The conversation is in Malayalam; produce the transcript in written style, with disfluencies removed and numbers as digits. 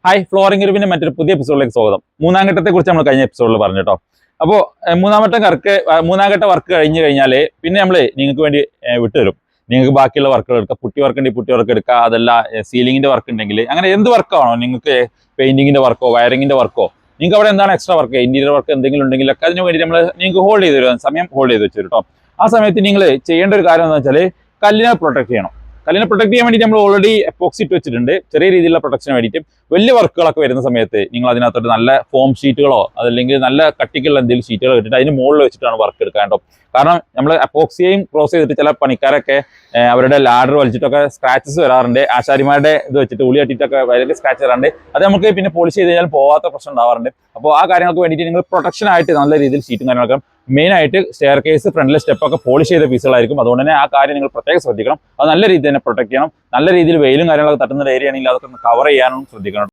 ഹായ്, ഫ്ലോറിംഗ് ഗ്രൂപ്പിന്റെ മറ്റൊരു പുതിയ എപ്പിസോഡിലേക്ക് സ്വാഗതം. മൂന്നാം ഘട്ടത്തെക്കുറിച്ച് നമ്മൾ കഴിഞ്ഞ എപ്പിസോഡിൽ പറഞ്ഞു കേട്ടോ. അപ്പോൾ മൂന്നാം ഘട്ട വർക്ക് കഴിഞ്ഞ് കഴിഞ്ഞാൽ പിന്നെ നമ്മൾ നിങ്ങൾക്ക് വേണ്ടി വിട്ടുതരും. നിങ്ങൾക്ക് ബാക്കിയുള്ള വർക്കുകൾ എടുക്കുക, പുട്ടി വർക്ക് ഉണ്ടെങ്കിൽ പുട്ടി വർക്ക് എടുക്കുക, അതല്ല സീലിംഗിന്റെ വർക്ക് ഉണ്ടെങ്കിൽ അങ്ങനെ എന്ത് വർക്കാണോ നിങ്ങൾക്ക്, പെയിന്റിങ്ങിന്റെ വർക്കോ വയറിങ്ങിന്റെ വർക്കോ, നിങ്ങൾക്ക് അവിടെ എന്താണ് എക്സ്ട്രാ വർക്ക്, ഇന്റീരിയർ വർക്ക് എന്തെങ്കിലും ഉണ്ടെങ്കിലൊക്കെ അതിന് വേണ്ടി നമ്മൾ നിങ്ങൾക്ക് ഹോൾഡ് ചെയ്ത് തരും, സമയം ഹോൾഡ് ചെയ്ത് വെച്ചു കേട്ടോ. ആ സമയത്ത് നിങ്ങൾ ചെയ്യേണ്ട ഒരു കാര്യം എന്താണെന്ന് വെച്ചാൽ കല്ലിനെ പ്രൊട്ടക്ട് ചെയ്യണം. കല്ലിനെ പ്രൊട്ടക്ട് ചെയ്യാൻ വേണ്ടി നമ്മൾ ഓൾറെഡി എപ്പോക്സി ഇട്ട് വെച്ചിട്ടുണ്ട്, ചെറിയ രീതിയിലുള്ള പ്രൊട്ടക്ഷന് വേണ്ടിയിട്ട്. വലിയ വർക്കുകളൊക്കെ വരുന്ന സമയത്ത് നിങ്ങൾ അതിനകത്തോട്ട് നല്ല ഫോം ഷീറ്റുകളോ അതല്ലെങ്കിൽ നല്ല കട്ടിക്കുള്ള എന്തെങ്കിലും ഷീറ്റുകൾ ഇട്ടിട്ട് അതിന് മുകളിൽ വെച്ചിട്ടാണ് വർക്ക് എടുക്കാണ്ടോ. കാരണം നമ്മൾ അപ്പോക്സിയെയും ക്രോസ് ചെയ്തിട്ട് ചില പണിക്കാരൊക്കെ അവരുടെ ലാഡർ വലിച്ചിട്ടൊക്കെ സ്ക്രാച്ചസ് വരാറുണ്ട്. ആശാരിമാരുടെ ഇത് വെച്ചിട്ട് ഉളി കട്ടിട്ടൊക്കെ വലിയ സ്ക്രാച്ച് വരാറുണ്ട്. അത് നമുക്ക് പിന്നെ പോളിഷ് ചെയ്ത് കഴിഞ്ഞാൽ പോകാത്ത പ്രശ്നം ഉണ്ടാവാറുണ്ട്. അപ്പോൾ ആ കാര്യങ്ങൾക്ക് വേണ്ടിയിട്ട് നിങ്ങൾ പ്രൊട്ടക്ഷൻ ആയിട്ട് നല്ല രീതിയിൽ ഷീറ്റും കാര്യങ്ങളൊക്കെ, മെയിൻ ആയിട്ട് സ്റ്റെയർ കേസ്, ഫ്രണ്ടിലെ സ്റ്റെപ്പൊക്കെ പോളിഷ് ചെയ്ത പീസുകളായിരിക്കും. അതുകൊണ്ട് തന്നെ ആ കാര്യം നിങ്ങൾ പ്രത്യേകം ശ്രദ്ധിക്കണം. അത് നല്ല രീതിയിൽ തന്നെ പ്രൊട്ടക്ട് ചെയ്യണം. നല്ല രീതിയിൽ വെയിലും കാര്യങ്ങളൊക്കെ തട്ടുന്ന ഏരിയ ആണെങ്കിൽ അതൊക്കെ കവർ ചെയ്യാനും ശ്രദ്ധിക്കണം.